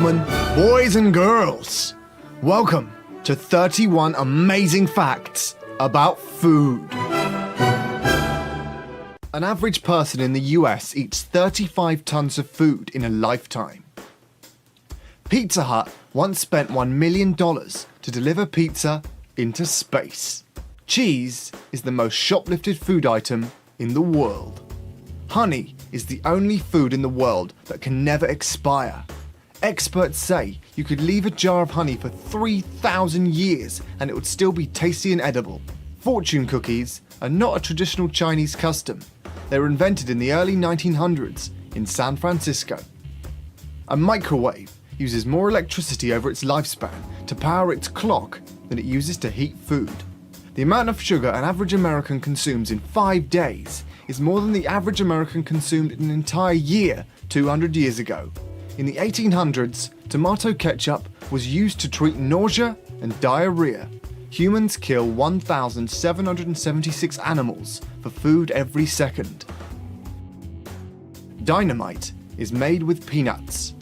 Boys and girls, welcome to 31 amazing facts about food. An average person in the US eats 35 tons of food in a lifetime. Pizza Hut once spent $1 million to deliver pizza into space. Cheese is the most shoplifted food item in the world. Honey is the only food in the world that can never expire. Experts say you could leave a jar of honey for 3,000 years and it would still be tasty and edible. Fortune cookies are not a traditional Chinese custom. They were invented in the early 1900s in San Francisco. A microwave uses more electricity over its lifespan to power its clock than it uses to heat food. The amount of sugar an average American consumes in 5 days is more than the average American consumed in an entire year 200 years ago. In the 1800s, tomato ketchup was used to treat nausea and diarrhea. Humans kill 1,776 animals for food every second. Dynamite is made with peanuts.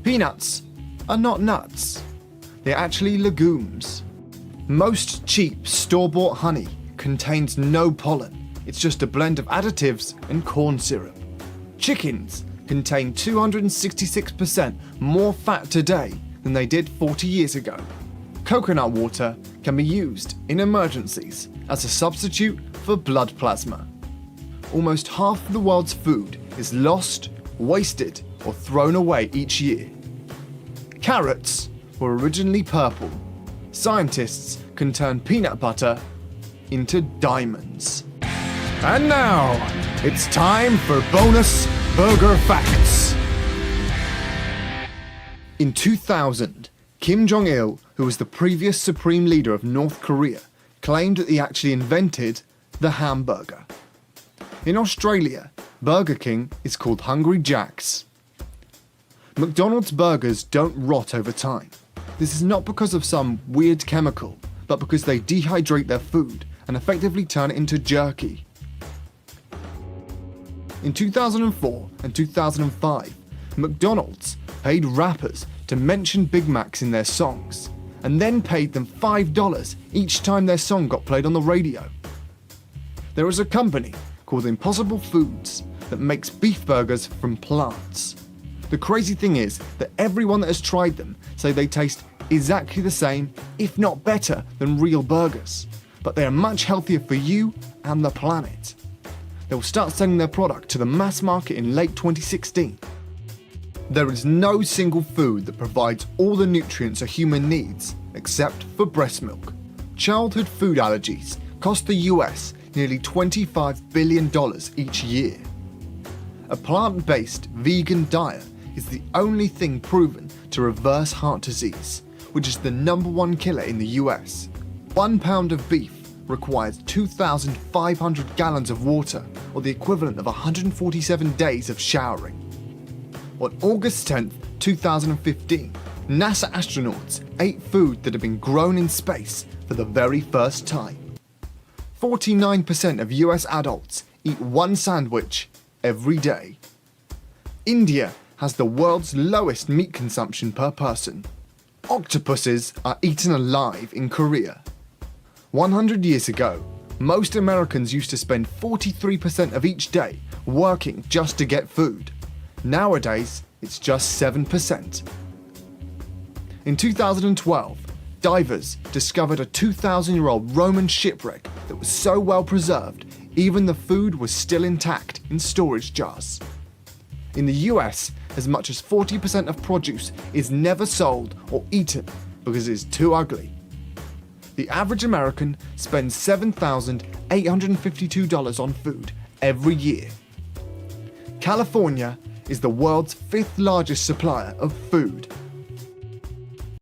Peanuts are not nuts. They're actually legumes. Most cheap store-bought honey contains no pollen. It's just a blend of additives and corn syrup. Chickens contain 266% more fat today than they did 40 years ago. Coconut water can be used in emergencies as a substitute for blood plasma. Almost half of the world's food is lost, wasted, or thrown away each year. Carrots were originally purple. Scientists can turn peanut butter into diamonds. And now, it's time for bonus burger facts. In 2000, Kim Jong-il, who was the previous supreme leader of North Korea, claimed that he actually invented the hamburger. In Australia, Burger King is called Hungry Jack's. McDonald's burgers don't rot over time. This is not because of some weird chemical, but because they dehydrate their food and effectively turn it into jerky. In 2004 and 2005, McDonald's paid rappers to mention Big Macs in their songs, and then paid them $5 each time their song got played on the radio. There is a company called Impossible Foods that makes beef burgers from plants. The crazy thing is that everyone that has tried them say they taste exactly the same, if not better, than real burgers, but they are much healthier for you and the planet. They will start selling their product to the mass market in late 2016. There is no single food that provides all the nutrients a human needs, except for breast milk. Childhood food allergies cost the US nearly $25 billion each year. A plant-based vegan diet is the only thing proven to reverse heart disease, which is the #1 killer in the US. 1 pound of beef requires 2,500 gallons of water, or the equivalent of 147 days of showering. On August 10, 2015, NASA astronauts ate food that had been grown in space for the very first time. 49% of US adults eat one sandwich every day. India has the world's lowest meat consumption per person. Octopuses are eaten alive in Korea. 100 years ago, most Americans used to spend 43% of each day working just to get food. Nowadays, it's just 7%. In 2012, divers discovered a 2,000-year-old Roman shipwreck that was so well preserved, even the food was still intact in storage jars. In the US, as much as 40% of produce is never sold or eaten because it is too ugly. The average American spends $7,852 on food every year. California is the world's 5th largest supplier of food